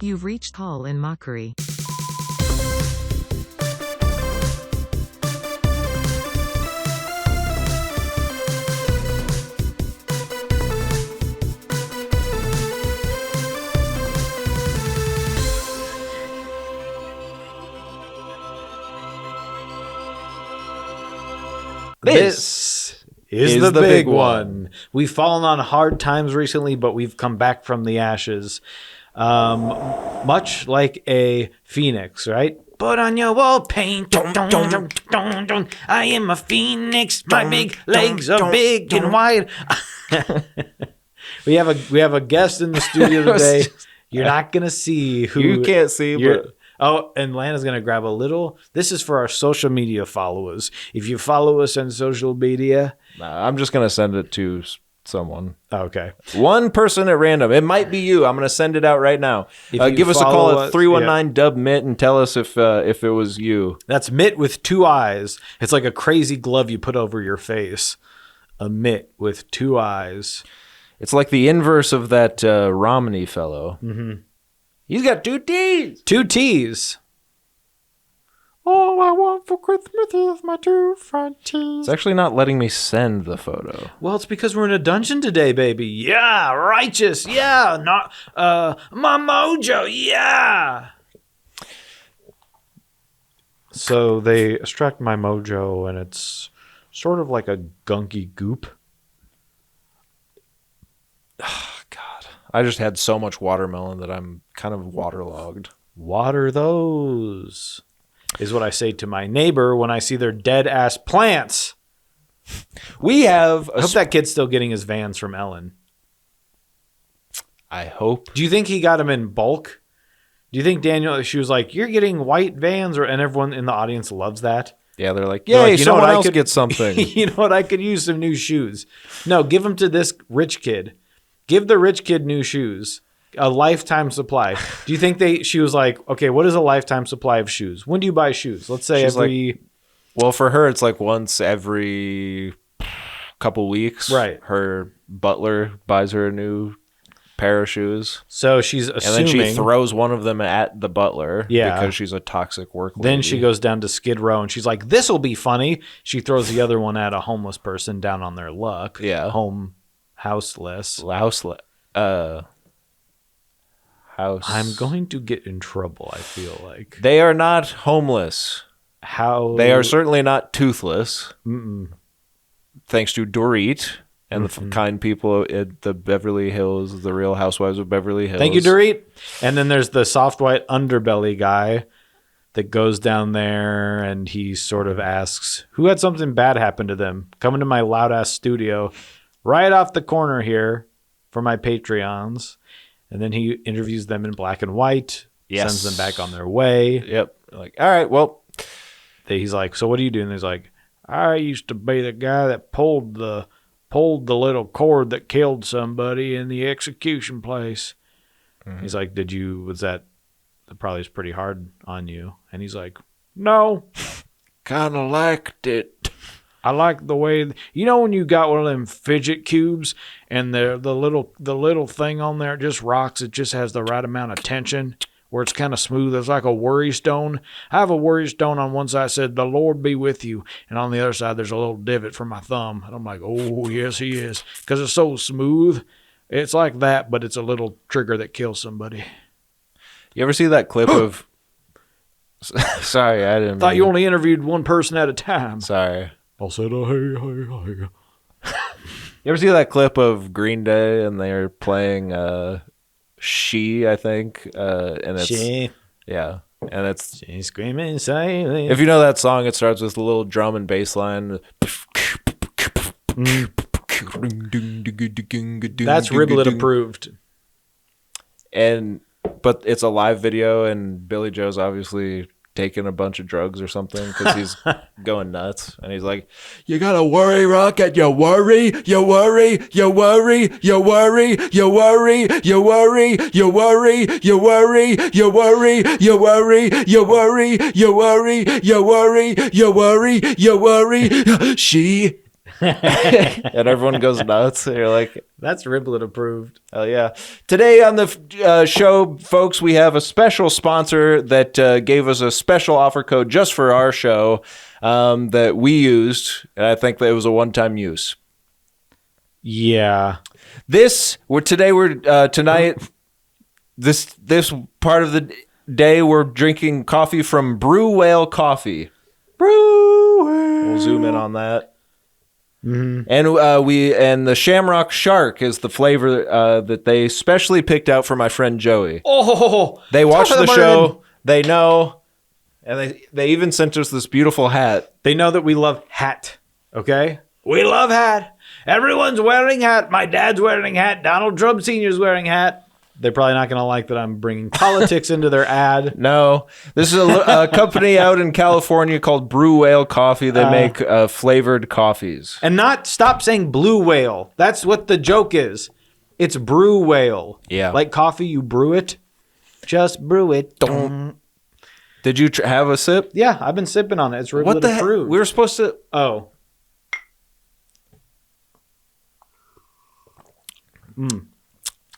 You've reached call in Mockery. This is the big one. We've fallen on hard times recently, but we've come back from the ashes. Much like a phoenix, right? Put on your wall paint. I am a phoenix. My big legs are big and wide. We have a guest in the studio today. You're not gonna see who you can't see, but oh, and Landon's going to grab a little. This is for our social media followers. If you follow us on social media. nah, I'm just going to send it to someone. Okay. One person at random. It might be you. I'm going to send it out right now. Give us a call at 319-DUB-MIT and tell us if it was you. That's mitt with two eyes. It's like a crazy glove you put over your face. A mitt with two eyes. It's like the inverse of that Romney fellow. Mm-hmm. He's got two T's. Two T's. All I want for Christmas is my two front teeth. It's actually not letting me send the photo. Well, it's because we're in a dungeon today, baby. Yeah, righteous. Yeah, not my mojo. Yeah. So they extract my mojo, and it's sort of like a gunky goop. God, I just had so much watermelon that I'm kind of waterlogged. Water those, is what I say to my neighbor when I see their dead ass plants. We have. I hope that kid's still getting his Vans from Ellen. I hope. Do you think he got them in bulk? Do you think Daniel? She was like, "You're getting white Vans," and everyone in the audience loves that. Yeah, they're like, "Yay, like, someone else get something." You know what? I could use some new shoes. No, give them to this rich kid. Give the rich kid new shoes. A lifetime supply. Do you think she was like, okay, what is a lifetime supply of shoes? When do you buy shoes? Let's say She's every... well, for her, it's like once every couple weeks. Right. Her butler buys her a new pair of shoes. So she's assuming... And then she throws one of them at the butler. Yeah. Because she's a toxic work lady. Then she goes down to Skid Row and she's like, this'll be funny. She throws the other one at a homeless person down on their luck. Yeah. Houseless. House. I'm going to get in trouble, I feel like. They are not homeless. How? They are certainly not toothless. Mm-mm. Thanks to Dorit and the kind people at the Beverly Hills, the Real Housewives of Beverly Hills. Thank you, Dorit. And then there's the soft white underbelly guy that goes down there and he sort of asks, who had something bad happen to them? Come into my loud ass studio right off the corner here for my Patreons. And then he interviews them in black and white, sends them back on their way. Yep. Like, all right, well. He's like, so what do you do? And he's like, I used to be the guy that pulled the little cord that killed somebody in the execution place. Mm-hmm. He's like, was that probably is pretty hard on you? And he's like, no. Kind of liked it. I like the way, when you got one of them fidget cubes and the little thing on there just rocks. It just has the right amount of tension where it's kind of smooth. It's like a worry stone. I have a worry stone on one side said, the Lord be with you. And on the other side, there's a little divot for my thumb. And I'm like, oh, yes, he is. Because it's so smooth. It's like that, but it's a little trigger that kills somebody. You ever see that clip of... Sorry, I didn't... Thought you only interviewed one person at a time. Sorry. I said, oh, hey. You ever see that clip of Green Day and they're playing She, I think? And it's, She. Yeah. And it's... She's screaming silently. If you know that song, it starts with a little drum and bass line. That's Riblet approved. But it's a live video and Billy Joe's obviously taking a bunch of drugs or something because he's going nuts. And he's like, you gotta worry, Rocket. You worry, you worry, you worry, you worry, you worry, you worry, you worry, you worry, you worry, you worry, you worry, you worry, you worry, you worry, you worry. She. and everyone goes nuts. And you're like, That's Riblet approved. hell yeah. Today on the show, folks, we have a special sponsor that gave us a special offer code just for our show that we used. And I think that it was a one-time use. Yeah. Tonight, this part of the day, we're drinking coffee from Brew Whale Coffee. Brew Whale. We'll zoom in on that. Mm-hmm. And the Shamrock Shark is the flavor that they specially picked out for my friend Joey. Oh, they watched the show. They know, and they even sent us this beautiful hat. They know that we love hat. Okay, we love hat. Everyone's wearing hat. My dad's wearing hat. Donald Trump Sr.'s wearing hat. They're probably not going to like that I'm bringing politics into their ad. No. This is a company out in California called Brew Whale Coffee. They make flavored coffees. And stop saying blue whale. That's what the joke is. It's brew whale. Yeah. Like coffee, you brew it. Just brew it. Don't. Did you have a sip? Yeah, I've been sipping on it. It's really What the heck? approved. We were supposed to... Oh.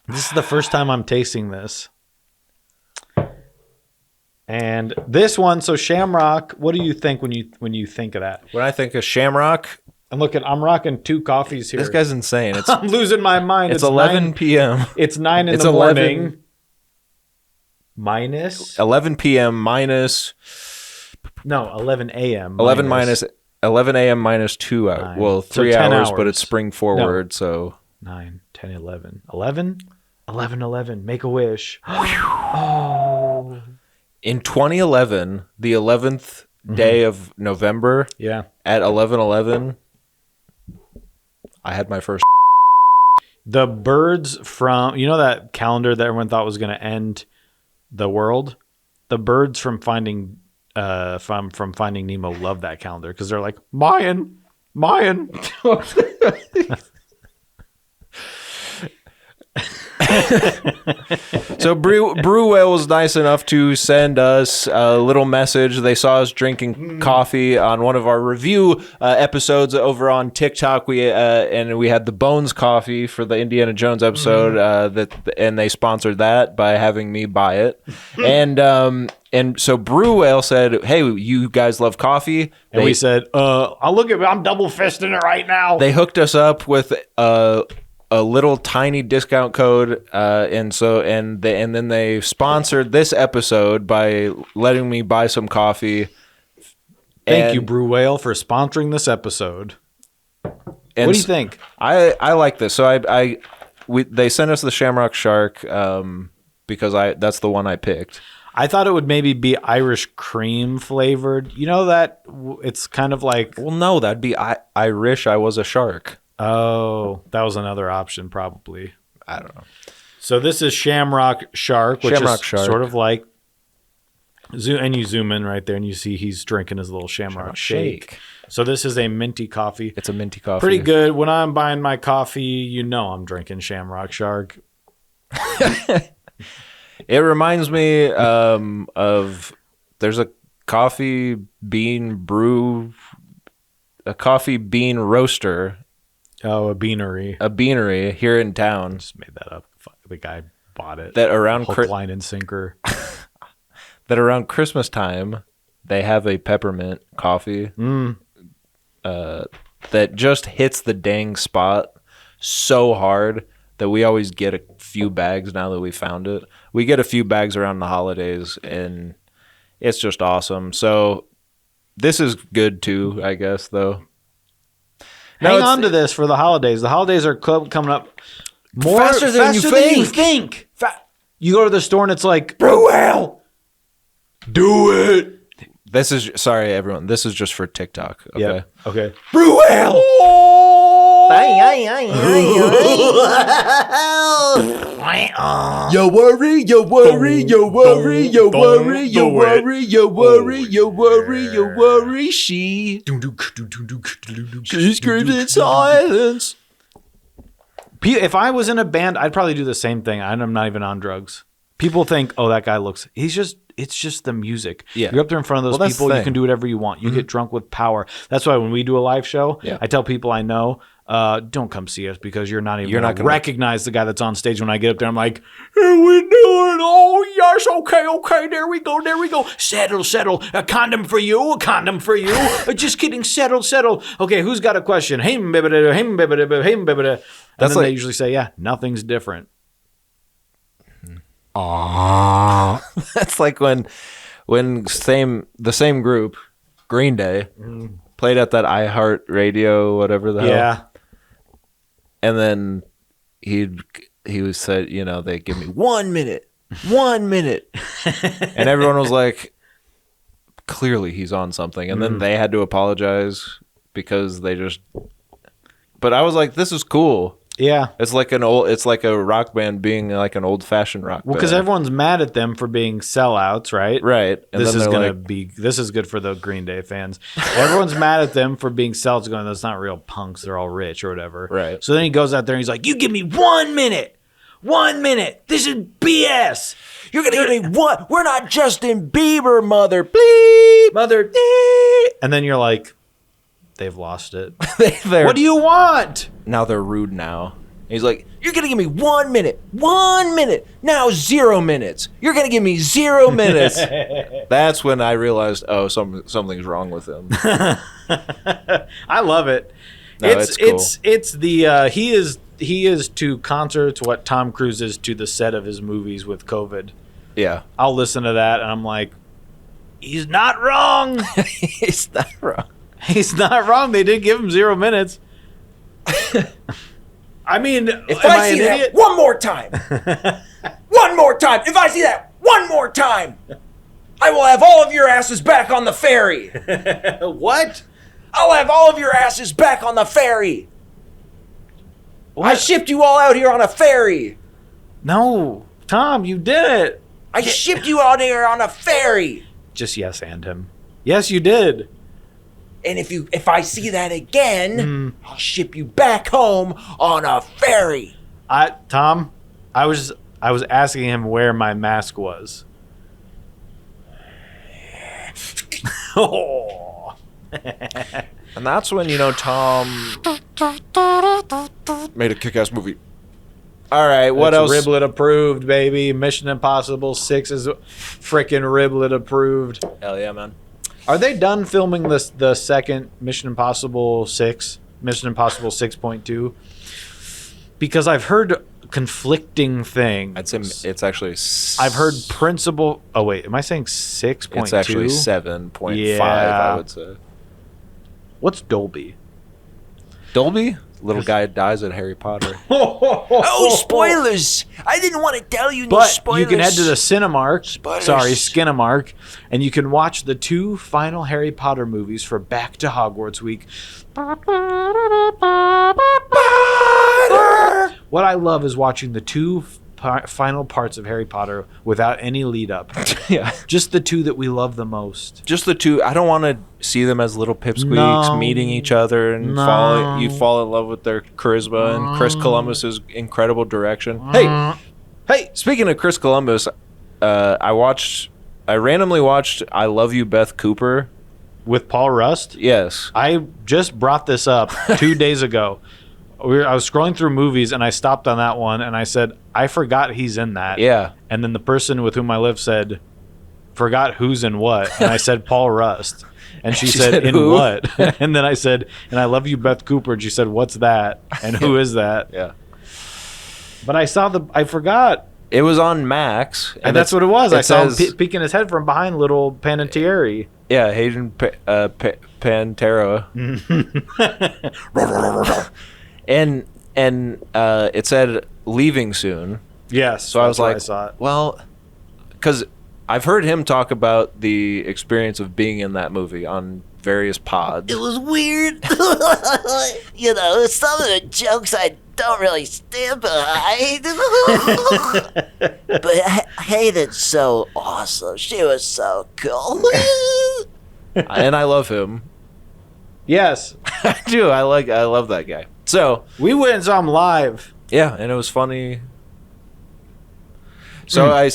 This is the first time I'm tasting this. And this one, so Shamrock, what do you think when you think of that? When I think of Shamrock... I'm rocking two coffees here. This guy's insane. I'm losing my mind. It's 11 p.m. It's 9 in the morning. Minus? 11 p.m. minus... No, 11 a.m. 11 a.m. minus 2 hours. 9. Well, 3 so 10 hours, but it's spring forward, so... 9, 10, 11. 11? 11. Make a wish. Oh. In 2011, the 11th day of November, Yeah. at 11:11, I had my first... The birds from, you know that calendar that everyone thought was going to end the world? The birds from Finding Nemo love that calendar because they're like, Mayan. So Brew Whale was nice enough to send us a little message. They saw us drinking coffee on one of our review episodes over on TikTok. We had the Bones coffee for the Indiana Jones episode and they sponsored that by having me buy it. And so Brew Whale said, "Hey, you guys love coffee?" And we said, I'll look at it. I'm double fisting it right now. They hooked us up with a little tiny discount code, and then they sponsored this episode by letting me buy some coffee. Thank you, Brew Whale, for sponsoring this episode. What do you think? I like this. So they sent us the Shamrock Shark because that's the one I picked. I thought it would maybe be Irish cream flavored. You know that it's kind of like... Well, no, that'd be Irish. I was a shark. Oh, that was another option probably. I don't know. So this is Shamrock Shark, which is sort of like... And you zoom in right there and you see he's drinking his little Shamrock Shake. So this is a minty coffee. It's a minty coffee. Pretty good. When I'm buying my coffee, you know I'm drinking Shamrock Shark. It reminds me of there's a coffee bean roaster. Oh, a beanery. A beanery here in town. Just made that up. The guy bought it. That around hook, line, and sinker. That around Christmas time, they have a peppermint coffee that just hits the dang spot so hard that we always get a few bags now that we found it. We get a few bags around the holidays, and it's just awesome. So this is good too, I guess, though. Hang on to this for the holidays. The holidays are coming up more faster than you think. You go to the store and it's like, Brew Whale, do it. This is, sorry, everyone. This is just for TikTok. Okay. Yep. Okay. Brew Whale. You worry, you worry, you worry, you worry, you worry, you worry, you worry, you worry. She screams in silence. If I was in a band, I'd probably do the same thing. I'm not even on drugs. People think, oh, that guy looks. It's just the music. Yeah. You're up there in front of those Well, that's people. the You thing. can do whatever you want. You get drunk with power. That's why when we do a live show, I tell people I know, don't come see us because you're not even going to recognize the guy that's on stage. When I get up there, I'm like, hey, we doing? Oh, yes, okay, there we go. Settle. A condom for you. Just kidding, settle. Okay, who's got a question? Hey, bibbida. And then they usually say, yeah, nothing's different. Aww. That's like when the same group, Green Day, played at that iHeart Radio, whatever the hell. Yeah. And then he was said, they give me 1 minute. 1 minute. And everyone was like, clearly he's on something. And then they had to apologize because but I was like, this is cool. Yeah. It's like a rock band being like an old-fashioned rock band. Well, because everyone's mad at them for being sellouts, right? Right. And this is good for the Green Day fans. Everyone's mad at them for being sellouts, going, that's not real punks. They're all rich or whatever. Right. So then he goes out there and he's like, you give me 1 minute. 1 minute. This is BS. You're going to give me what? We're not Justin Bieber, mother. Bleep. Mother. Bleep. And then you're like, they've lost it. What do you want? Now they're rude now. He's like, you're going to give me 1 minute. 1 minute. Now 0 minutes. You're going to give me 0 minutes. That's when I realized, oh, something's wrong with him. I love it. No, it's cool. It's the he is to concerts what Tom Cruise is to the set of his movies with COVID. Yeah. I'll listen to that and I'm like, he's not wrong. He's not wrong. He's not wrong. They did give him 0 minutes. I mean, if I see that one more time, if I see that one more time, I will have all of your asses back on the ferry. What? I'll have all of your asses back on the ferry. What? I shipped you all out here on a ferry. No, Tom, you did it. I shipped you out here on a ferry. Just yes and him. Yes, you did. And if I see that again, I'll ship you back home on a ferry. Tom, I was asking him where my mask was. Oh. And that's when, Tom made a kick-ass movie. All right, what else? Riblet approved, baby. Mission Impossible 6 is freaking Riblet approved. Hell yeah, man. Are they done filming the second Mission Impossible 6? Mission Impossible 6.2? Because I've heard conflicting things. I'd say it's actually... I've heard principal... Oh, wait. Am I saying 6.2? It's actually 7.5, Yeah. I would say. What's Dolby? Dolby? Little guy dies at Harry Potter. Oh, spoilers! I didn't want to tell you no But spoilers. you can head to the Cinemark, Spoilers. Skinamark, and you can watch the 2 final Harry Potter movies for Back to Hogwarts Week. What I love is watching the 2 final parts of Harry Potter without any lead up. Yeah. Just the 2 that we love the most. Just the 2. I don't want to see them as little pipsqueaks meeting each other and fall in love with their charisma and Chris Columbus's incredible direction. Hey, speaking of Chris Columbus, I randomly watched I Love You, Beth Cooper. With Paul Rust? Yes. I just brought this up 2 days ago. I was scrolling through movies and I stopped on that one and I said, I forgot he's in that. Yeah. And then the person with whom I live said, forgot who's in what. And I said, Paul Rust. And she said, in who? what? And then I said, and I Love You, Beth Cooper. And she said, what's that? And who is that? Yeah. But I forgot. It was on Max. And that's what it was. I saw says- him peeking his head from behind little Panettiere. Yeah, Hayden Pantera. And it said leaving soon. Yes. So I was like, I saw it. well, because I've heard him talk about the experience of being in that movie on various pods. It was weird. Some of the jokes I don't really stand behind. But Hayden's so awesome. She was so cool. And I love him. Yes. I do. I love that guy. So We went and saw him live. yeah, and it was funny. So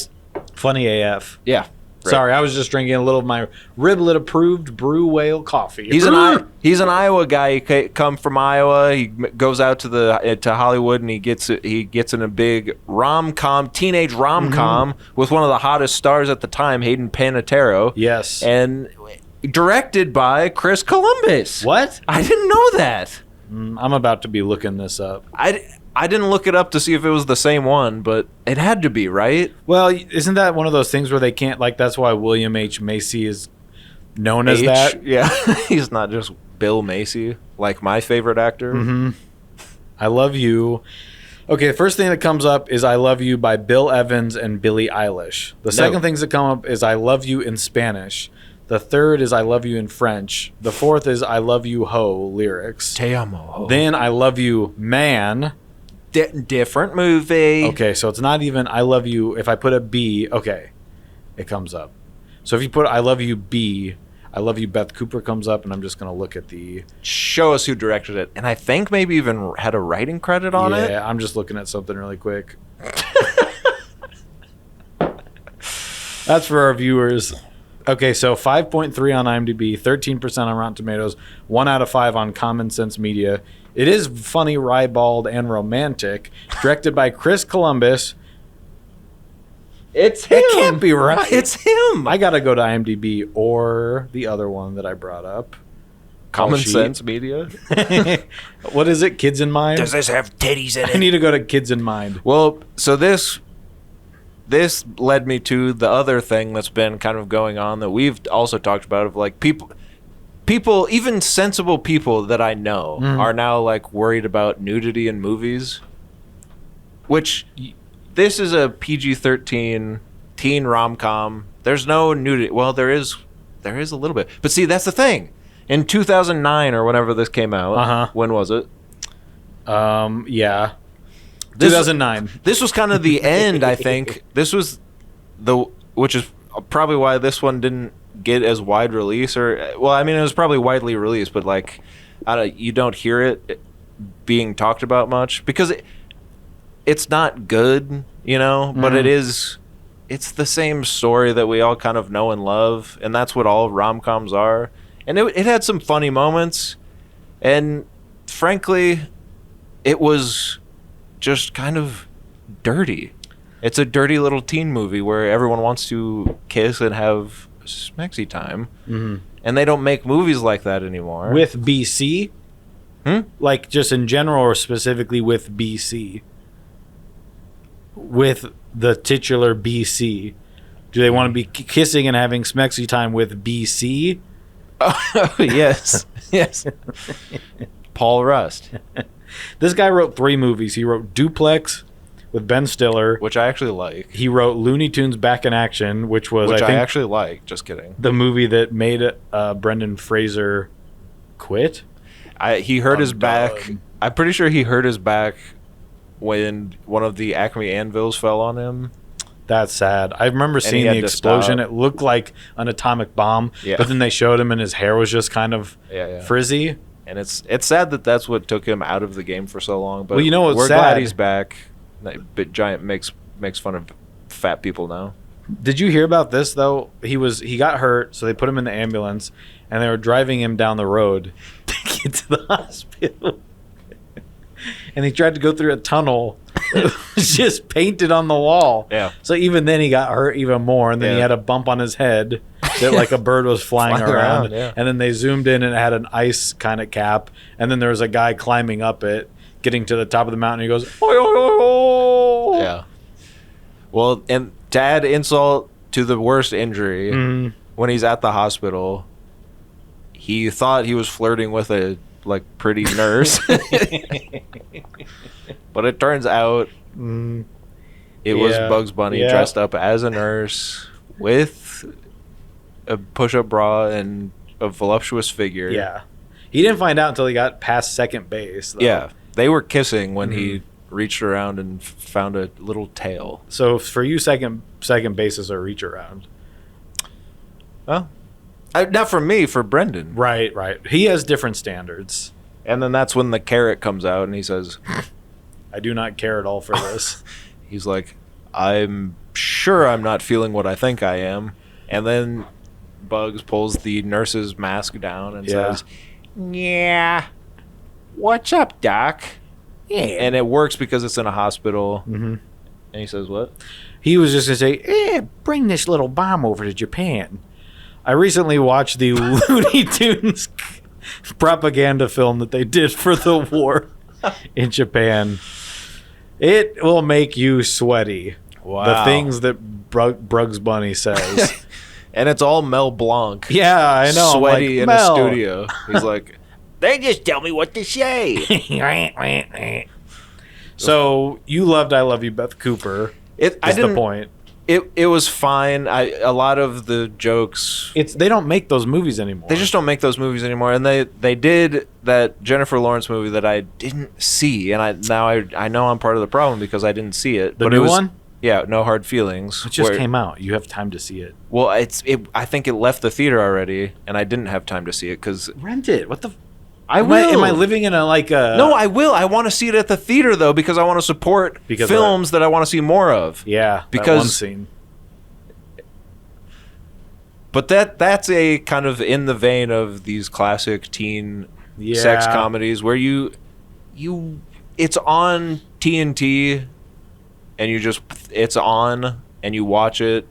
Funny AF. yeah. Right. Sorry, I was just drinking a little of my Riblet approved Brew Whale coffee. He's an Iowa guy. He come from Iowa. He goes out to Hollywood, and he gets in a big teenage rom-com with one of the hottest stars at the time, Hayden Panettiere. Yes. And directed by Chris Columbus. What? I didn't know that. I'm about to be looking this up. I didn't look it up to see if it was the same one, but it had to be, right? Well, isn't that one of those things where they can't, like, that's why William H. Macy is known as that? Yeah. He's not just Bill Macy, like my favorite actor. Mm-hmm. I Love You. Okay, the first thing that comes up is I Love You by Bill Evans and Billie Eilish. The second things that come up is I Love You in Spanish. The third is I Love You in French. The fourth is I Love You Ho lyrics. Te amo. Then I Love You Man. Different movie. Okay, so it's not even I Love You. If I put a B, okay, it comes up. So if you put I Love You B, I Love You Beth Cooper comes up, and I'm just going to look at the... Show us who directed it. And I think maybe even had a writing credit on it. Yeah, I'm just looking at something really quick. That's for our viewers. Okay, so 5.3 on IMDb, 13% on Rotten Tomatoes, 1 out of 5 on Common Sense Media. It is funny, ribald, and romantic. Directed by Chris Columbus. It's him. It can't be right. It's him. I got to go to IMDb or the other one that I brought up. Common Sense Media. What is it? Kids in Mind? Does this have titties in I it? need to go to Kids in Mind. Well, so this led me to the other thing that's been kind of going on that we've also talked about, of like people, even sensible people that I know are now like worried about nudity in movies, which this is a PG-13 teen rom-com. There's no nudity. Well, there is a little bit. But see, that's the thing. In 2009 or whenever this came out, when was it? Yeah. 2009. This was kind of the end, I think. This was which is probably why this one didn't get as wide release, or well, I mean, it was probably widely released, but like, you don't hear it being talked about much because it's not good, you know. But it's the same story that we all kind of know and love, and that's what all rom-coms are. And it had some funny moments, and frankly, it was just kind of dirty. It's a dirty little teen movie where everyone wants to kiss and have smexy time, and they don't make movies like that anymore. With BC? Like just in general, or specifically with BC? With the titular BC? Do they want to be kissing and having smexy time with BC? Oh, yes. Yes. Paul Rust. This guy wrote 3 movies. He wrote Duplex with Ben Stiller, which I actually like. He wrote Looney Tunes Back in Action, which I think, actually like. Just kidding. The movie that made Brendan Fraser quit. He hurt his back. I'm pretty sure he hurt his back when one of the Acme anvils fell on him. That's sad. I remember seeing the explosion. It looked like an atomic bomb, but then they showed him and his hair was just kind of frizzy. And it's sad that that's what took him out of the game for so long. But well, you know what's we're sad? Glad he's back. But Giant makes fun of fat people now. Did you hear about this though? He got hurt, so they put him in the ambulance, and they were driving him down the road to get to the hospital. And he tried to go through a tunnel that was just painted on the wall. Yeah. So even then he got hurt even more, and then he had a bump on his head that like a bird was flying around. And then they zoomed in and it had an ice kind of cap, and then there was a guy climbing up it, getting to the top of the mountain. He goes, "Oi, oi, oi." Yeah. Well, and to add insult to the worst injury, when he's at the hospital, he thought he was flirting with a pretty nurse, but it turns out it was Bugs Bunny dressed up as a nurse with a push-up bra and a voluptuous figure. Yeah. He didn't find out until he got past second base, though. Yeah. They were kissing when he reached around and found a little tail. So for you, second base is a reach around. Oh. Not for me, for Brendan. Right. He has different standards. And then that's when the carrot comes out and he says, I do not care at all for this. He's like, I'm sure I'm not feeling what I think I am. And then Bugs pulls the nurse's mask down and says, "Yeah, what's up, Doc?" Yeah. And it works because it's in a hospital. Mm-hmm. And he says, "What?" He was just going to say, bring this little bomb over to Japan. I recently watched the Looney Tunes propaganda film that they did for the war in Japan. It will make you sweaty. Wow. The things that Bugs Bunny says. And it's all Mel Blanc. Yeah, I know. Sweaty like, in Mel. a studio. He's like, They just tell me what to say. So you loved I Love You, Beth Cooper. Is the point. It was fine. A lot of the jokes. They don't make those movies anymore. They just don't make those movies anymore. And they did that Jennifer Lawrence movie that I didn't see, and I know I'm part of the problem because I didn't see it. The new one? Yeah, No Hard Feelings. It just came out. You have time to see it. Well, I think it left the theater already, and I didn't have time to see it because Rent it. What the? I will. Am I living in a No, I will. I want to see it at the theater though because I want to support films that I want to see more of. Yeah, because that one scene. But that's a kind of in the vein of these classic teen sex comedies where it's on TNT and it's on and you watch it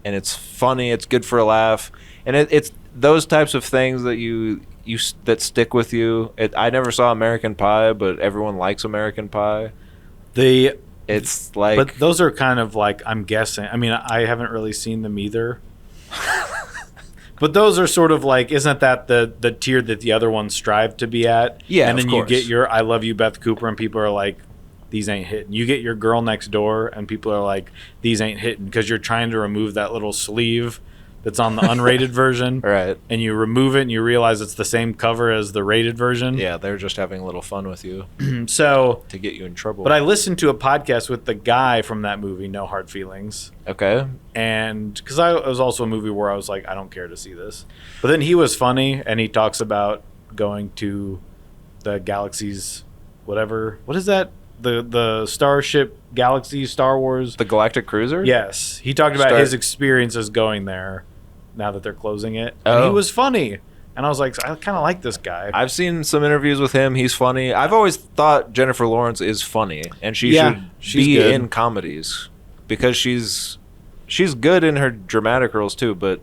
and it's funny, it's good for a laugh, and it's those types of things that that stick with you. I never saw American Pie, but everyone likes American Pie. It's like, but those are kind of like, I'm guessing. I mean, I haven't really seen them either. But those are sort of like, isn't that the tier that the other ones strive to be at? Yeah, and then of you course. get your I Love You, Beth Cooper, and people are like, these ain't hitting. You get your Girl Next Door, and people are like, these ain't hitting, because you're trying to remove that little sleeve that's on the unrated version. Right. And you remove it, and you realize it's the same cover as the rated version. Yeah, they're just having a little fun with you So, to get you in trouble. but I listened to a podcast with the guy from that movie, No Hard Feelings. Okay. And because it was also a movie where I was like, I don't care to see this. But then he was funny, and he talks about going to the galaxies, whatever. What is that? The Starship Galaxy Star Wars? The Galactic Cruiser? Yes. He talked about his experiences going there now that they're closing it. And he Oh. was funny. And I was like, I kind of like this guy. I've seen some interviews with him. He's funny. I've always thought Jennifer Lawrence is funny, and she should be good in comedies because she's good in her dramatic roles too. But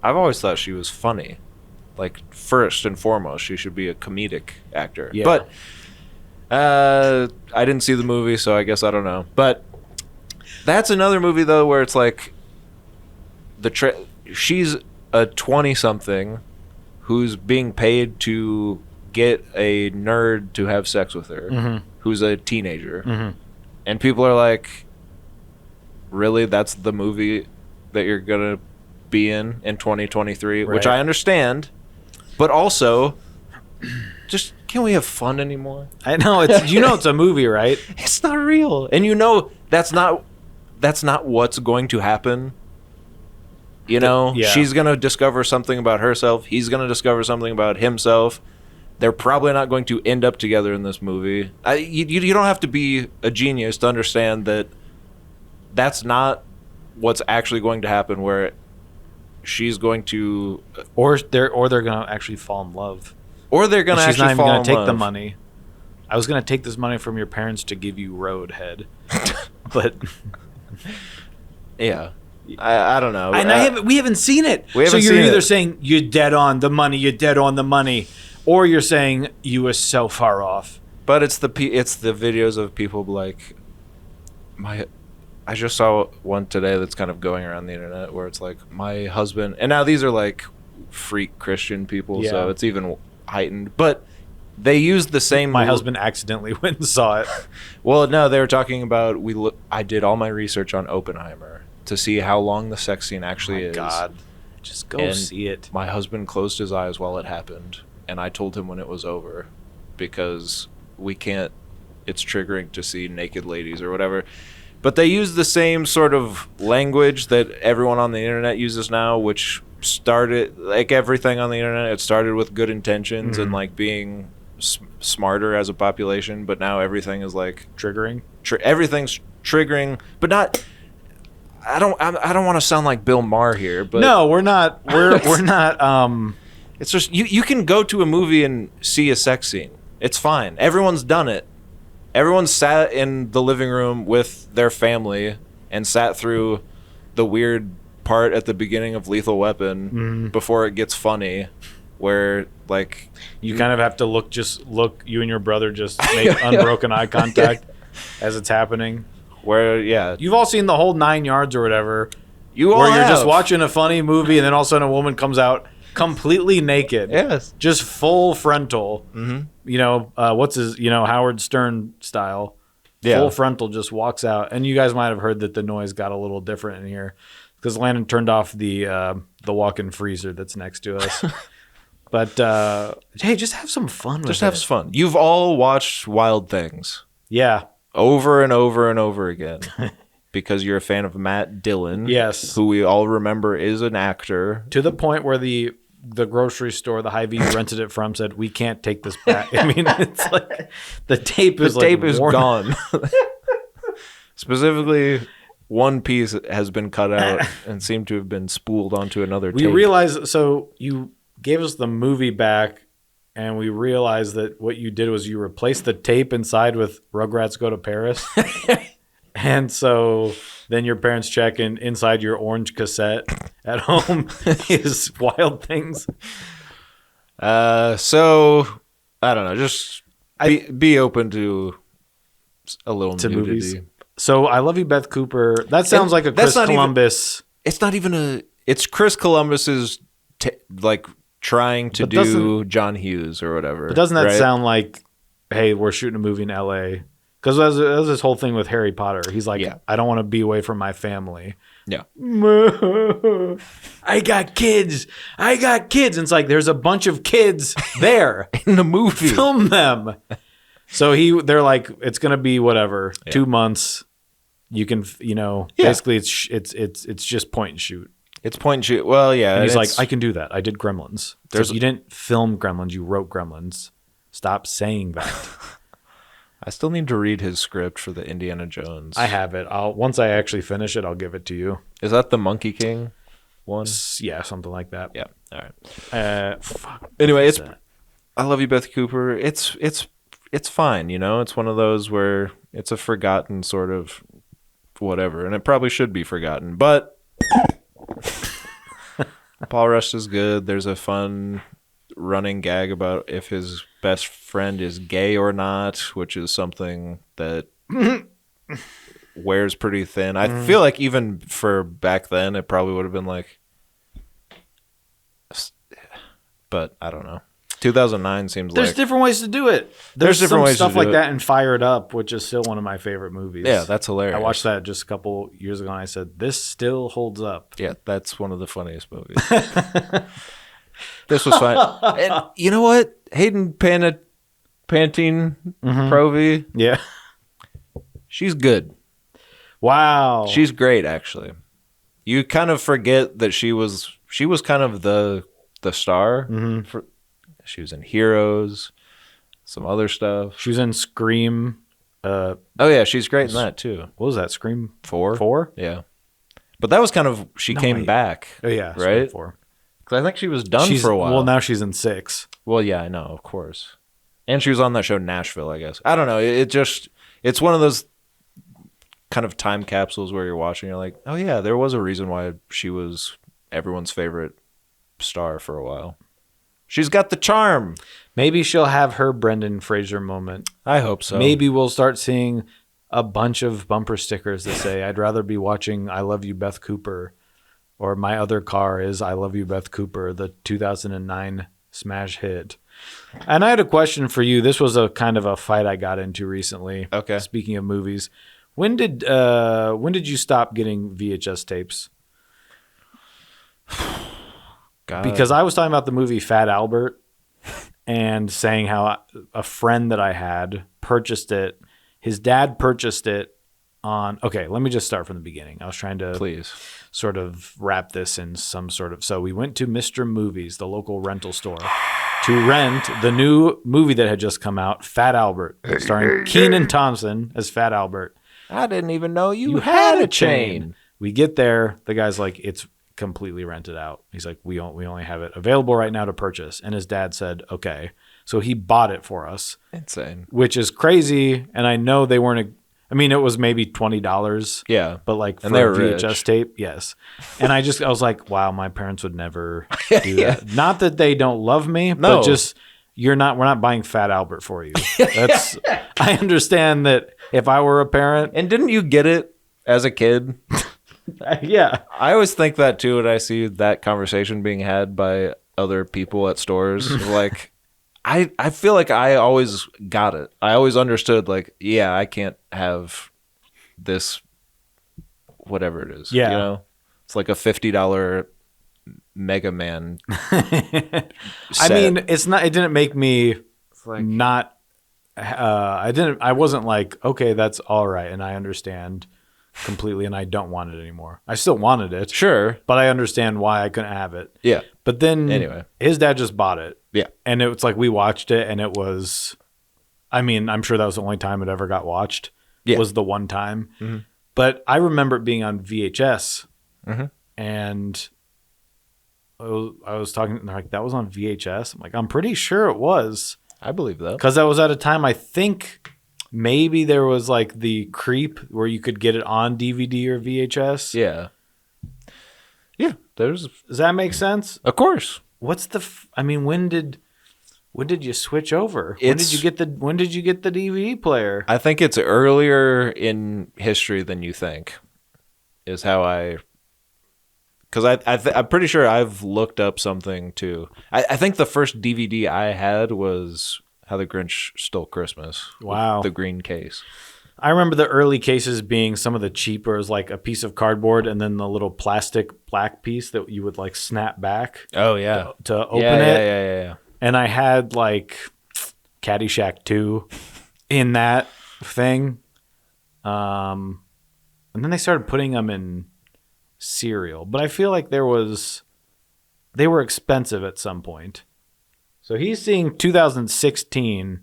I've always thought she was funny. Like, first and foremost, she should be a comedic actor. Yeah. But I didn't see the movie, so I guess I don't know. But that's another movie though where it's like she's a 20-something who's being paid to get a nerd to have sex with her, who's a teenager, and people are like, "Really? That's the movie that you're gonna be in 2023?" Right. Which I understand, but also, just can we have fun anymore? I know. It's a movie, right? It's not real, and that's not what's going to happen. Yeah. She's going to discover something about herself. He's going to discover something about himself. They're probably not going to end up together in this movie. You don't have to be a genius to understand that that's not what's actually going to happen, where she's going to... Or they're going to actually fall in love. Or they're going to She's actually not even fall going in to take love. the money. I was going to take this money from your parents to give you Roadhead. But... Yeah. I don't know. And we haven't seen it. We haven't so you're seen either it. saying you're dead on the money, or you're saying you were so far off. But it's the videos of people like I just saw one today that's kind of going around the internet where it's like, my husband, and now these are like freak Christian people, so Yeah. it's even heightened. But they used the same. My husband accidentally went and saw it. Well, no, they were talking about I did all my research on Oppenheimer to see how long the sex scene actually is. God, just go And see it. My husband closed his eyes while it happened, and I told him when it was over, because we can't. It's triggering to see naked ladies or whatever. But they use the same sort of language that everyone on the internet uses now, which started, like everything on the internet, it started with good intentions and like being smarter as a population, but now everything is like Triggering. everything's triggering, but not. I don't want to sound like Bill Maher here, but No, we're not. We're not. it's just you can go to a movie and see a sex scene. It's fine. Everyone's done it. Everyone sat in the living room with their family and sat through the weird part at the beginning of Lethal Weapon before it gets funny, where like You kind of have to look. You and your brother just make unbroken eye contact as it's happening. where yeah, You've all seen the whole 9 yards or whatever. you all Where you're just have. watching a funny movie and then all of a sudden a woman comes out completely naked. Yes. Just full frontal. Mm-hmm. You know, Howard Stern style. Yeah. Full frontal just walks out. And you guys might have heard that the noise got a little different in here because Landon turned off the walk-in freezer that's next to us. But, hey, just have some fun with Just it. have fun. You've all watched Wild Things Yeah. over and over and over again because you're a fan of Matt Dillon. Yes. Who we all remember is an actor. To the point where the grocery store, the Hy-Vee rented it from, said, we can't take this back. I mean, it's like the tape is worn. Gone. Specifically, one piece has been cut out and seemed to have been spooled onto another We tape. realized, so you gave us the movie back, and we realized that what you did was you replaced the tape inside with Rugrats Go to Paris. And so then your parents check, and inside your orange cassette at home is Wild Things. So I don't know. Just be open to a little To nudity. movies. So I Love You, Beth Cooper. That sounds like a that's Chris not even- Columbus. It's not even a. It's Chris Columbus's like trying to But do doesn't- John Hughes or whatever. But doesn't that right? sound like, hey, we're shooting a movie in L.A.? Because that was this whole thing with Harry Potter. He's like, Yeah. I don't want to be away from my family. Yeah. I got kids. And it's like, there's a bunch of kids there. In the movie. Film them. So they're like, it's going to be whatever, 2 months. You can, basically it's just point and shoot. It's point and shoot. Well, yeah. And he's like, it's- I can do that. I did Gremlins. You didn't film Gremlins. You wrote Gremlins. Stop saying that. I still need to read his script for the Indiana Jones. I have it. Once I actually finish it, I'll give it to you. Is that the Monkey King one? Yeah, something like that. Yeah. All right. Fuck. Anyway, What's it's that? I Love You, Beth Cooper. It's fine, It's one of those where it's a forgotten sort of whatever, and it probably should be forgotten. But Paul Rush is good. There's a fun running gag about if his best friend is gay or not, which is something that wears pretty thin. I feel like even for back then, it probably would have been like, but I don't know. 2009 seems There's like different ways to do it. There's different some ways to stuff do like it. that in Fired Up, which is still one of my favorite movies. yeah, that's hilarious. I watched that just a couple years ago, and I said, this still holds up. Yeah, that's one of the funniest movies. This was fine. And you know what? Hayden Pantene Provy, Yeah. she's good. Wow. She's great, actually. You kind of forget that she was kind of the star. For she was in Heroes, some other stuff. She was in Scream. Oh yeah, she's great in that too. What was that? Scream 4? 4? Yeah. But that was kind of she came wait. back. Oh yeah, Scream Right? 4. Because I think she was done She's, for a while. Well, now she's in 6. Well, yeah, I know, of course. And she was on that show Nashville, I guess. I don't know. It's one of those kind of time capsules where you're watching, you're like, oh yeah, there was a reason why she was everyone's favorite star for a while. She's got the charm. Maybe she'll have her Brendan Fraser moment. I hope so. Maybe we'll start seeing a bunch of bumper stickers that say, I'd rather be watching I Love You, Beth Cooper, or my other car is I Love You, Beth Cooper, the 2009 smash hit. And I had a question for you. This was a kind of a fight I got into recently. Okay. Speaking of movies, when did you stop getting VHS tapes? God. Because I was talking about the movie Fat Albert and saying how a friend that I had purchased it. His dad purchased it on. Okay, let me just start from the beginning. I was trying to please. sort of wrap this in some sort of. So we went to Mr. Movies, the local rental store, to rent the new movie that had just come out, Fat Albert, starring Kenan Thompson as Fat Albert. I didn't even know you had a chain. We get there. The guy's like, it's completely rented out. He's like, we only have it available right now to purchase. And his dad said, okay. So he bought it for us. Insane. Which is crazy. And I know they weren't, it was maybe $20. Yeah. But like for and they were a VHS rich. tape, yes. And I was like, wow, my parents would never do that. Not that they don't love me, but just we're not buying Fat Albert for you. That's I understand that if I were a parent. And didn't you get it as a kid? Yeah. I always think that too when I see that conversation being had by other people at stores. Like, I feel like I always got it. I always understood, like, yeah, I can't have this, whatever it is. Yeah. You know? It's like a $50 Mega Man set. it didn't make me like, not, I wasn't like, okay, that's all right. And I understand completely, and I don't want it anymore. I still wanted it, sure, but I understand why I couldn't have it. Yeah. But then anyway, his dad just bought it. Yeah. And it was like we watched it, and it was, I'm sure that was the only time it ever got watched. Yeah. Was the one time. Mm-hmm. But I remember it being on VHS, mm-hmm. and I was talking, and they're like, that was on VHS. I'm like, I'm pretty sure it was. I believe that. Because that was at a time, I think maybe there was like the Creep where you could get it on DVD or VHS. Yeah. Yeah. Does that make sense? Of course. What's when did you switch over? When did you get the DVD player? I think it's earlier in history than you think, is how because I'm pretty sure I've looked up something too. I think the first DVD I had was How the Grinch Stole Christmas. Wow. The green case. I remember the early cases being some of the cheaper, is like a piece of cardboard and then the little plastic black piece that you would like snap back. Oh yeah. To open it. Yeah. And I had like Caddyshack 2 in that thing. And then they started putting them in cereal, but I feel like they were expensive at some point. So he's seeing 2016.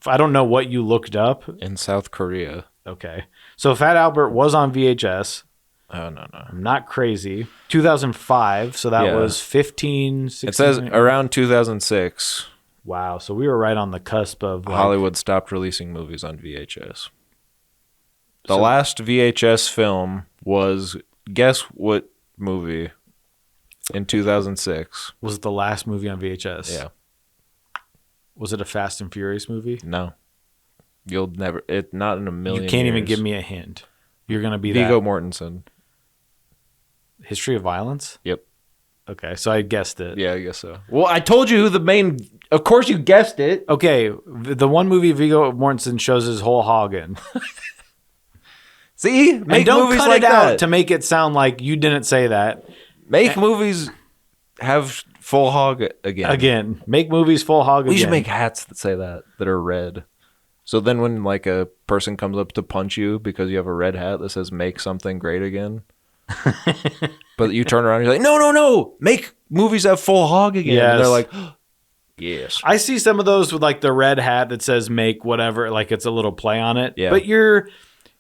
I don't know what you looked up. In South Korea. Okay. So Fat Albert was on VHS. Oh, no. I'm not crazy. 2005. So that was 15, 16. It says around 2006. Wow. So we were right on the cusp of Hollywood stopped releasing movies on VHS. The last VHS film was, guess what movie in 2006? Was the last movie on VHS. Yeah. Was it a Fast and Furious movie? No. You'll never, not in a million You can't even years. give me a hint. You're going to be Viggo that. Mortensen. History of Violence? Yep. Okay, so I guessed it. Yeah, I guess so. Well, I told you who the main, of course you guessed it. Okay, the one movie Viggo Mortensen shows his whole hog in. See? Make and don't movies cut like it out that. to make it sound like you didn't say that. Make movies have full hog again. Again, make movies full hog again. We should make hats that say that are red. So then when like a person comes up to punch you because you have a red hat that says make something great again. But you turn around and you're like, no, make movies have full hog again. Yes. And they're like, yes. I see some of those with like the red hat that says make whatever, like it's a little play on it. Yeah. But you're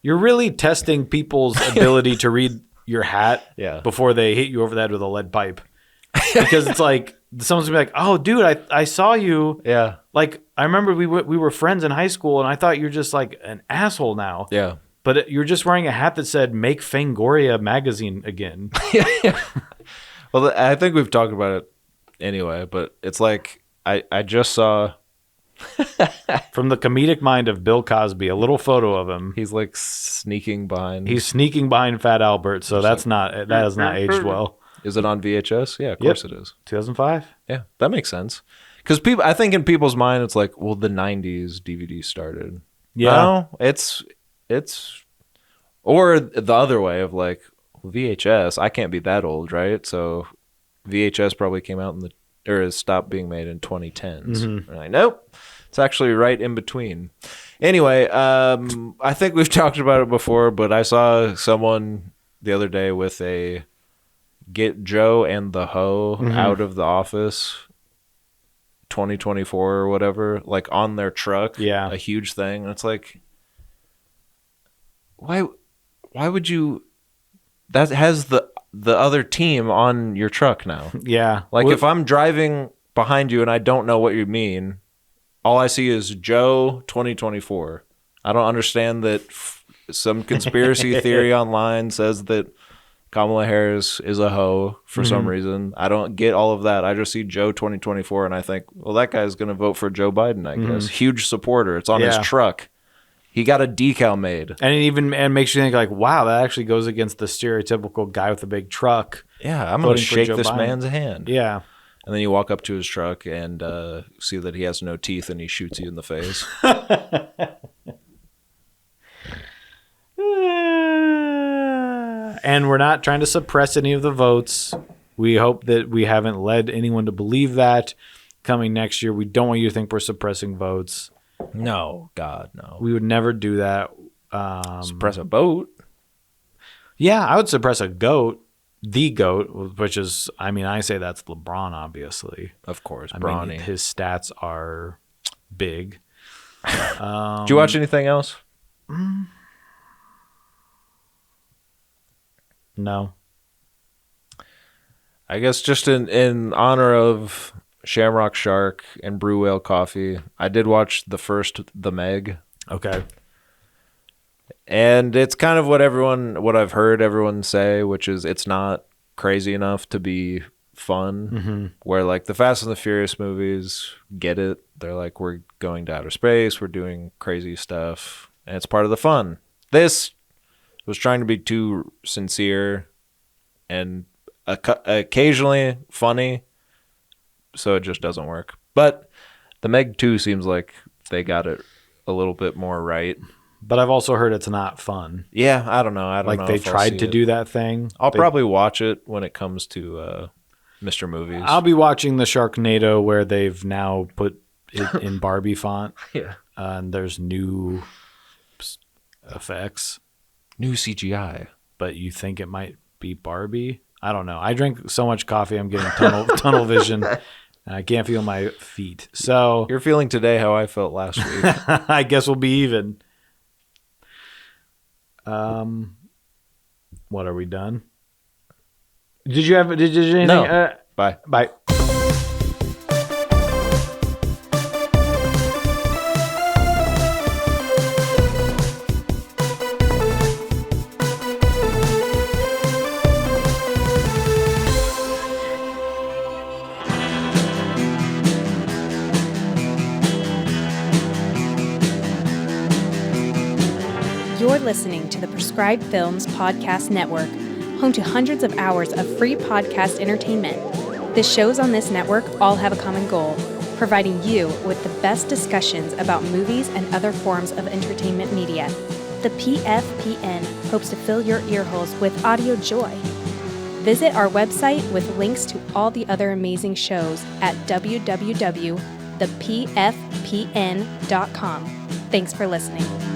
really testing people's ability to read your hat before they hit you over the head with a lead pipe. Because it's like someone's gonna be like, "Oh, dude, I saw you." Yeah. Like I remember we were friends in high school, and I thought you're just like an asshole now. Yeah. But you're just wearing a hat that said "Make Fangoria magazine again." Well, I think we've talked about it anyway, but it's like I just saw From the comedic mind of Bill Cosby, a little photo of him. he's like sneaking behind. He's sneaking behind Fat Albert, so that has not aged well. Is it on VHS? Yeah, of course it is. 2005. Yeah, that makes sense. Because I think in people's mind, it's like, well, the '90s DVD started. Yeah. No, it's, or the other way of like VHS. I can't be that old, right? So VHS probably came out or stopped being made in 2010s. Mm-hmm. We're like, nope, it's actually right in between. Anyway, I think we've talked about it before, but I saw someone the other day with a "Get Joe and the Hoe Mm-hmm. Out of the Office" 2024 or whatever, like on their truck. Yeah. A huge thing. And it's like, why would you, that has the other team on your truck now. Yeah. Like if I'm driving behind you and I don't know what you mean, all I see is Joe 2024. I don't understand that some conspiracy theory online says that Kamala Harris is a hoe for some reason. I don't get all of that. I just see Joe 2024 and I think, well, that guy's going to vote for Joe Biden, I guess. Huge supporter. It's on his truck. He got a decal made. And it makes you think like, wow, that actually goes against the stereotypical guy with a big truck. Yeah, I'm going to shake Joe this Biden. man's hand. Yeah. And then you walk up to his truck and see that he has no teeth and he shoots you in the face. And we're not trying to suppress any of the votes. We hope that we haven't led anyone to believe that. Coming next year, we don't want you to think we're suppressing votes. No, God, no. We would never do that. Suppress a boat? Yeah, I would suppress a goat. The GOAT, which is, I mean, I say that's LeBron, obviously. Of course, I Bronny. mean, his stats are big. Did you watch anything else? No. I guess just in honor of Shamrock Shark and Brew Whale Coffee, I did watch the first The Meg. Okay. And it's kind of what I've heard everyone say, which is it's not crazy enough to be fun. Where like the Fast and the Furious movies get it. They're like, we're going to outer space, we're doing crazy stuff, and it's part of the fun. This was trying to be too sincere and occasionally funny, so it just doesn't work. But The Meg 2 seems like they got it a little bit more right. But I've also heard it's not fun. Yeah, I don't know. I don't know. They if I'll tried see to it. do that thing. I'll probably watch it when it comes to Mr. Movies. I'll be watching the Sharknado where they've now put it in Barbie font. Yeah. And there's new effects. New CGI. But you think it might be Barbie? I don't know. I drink so much coffee, I'm getting tunnel vision. And I can't feel my feet. So You're feeling today how I felt last week. I guess we'll be even. What, are we done? Did you anything? No. Bye. Bye. You're listening to the Prescribed Films Podcast Network, home to hundreds of hours of free podcast entertainment. The shows on this network all have a common goal, providing you with the best discussions about movies and other forms of entertainment media. The PFPN hopes to fill your earholes with audio joy. Visit our website with links to all the other amazing shows at www.thepfpn.com. Thanks for listening.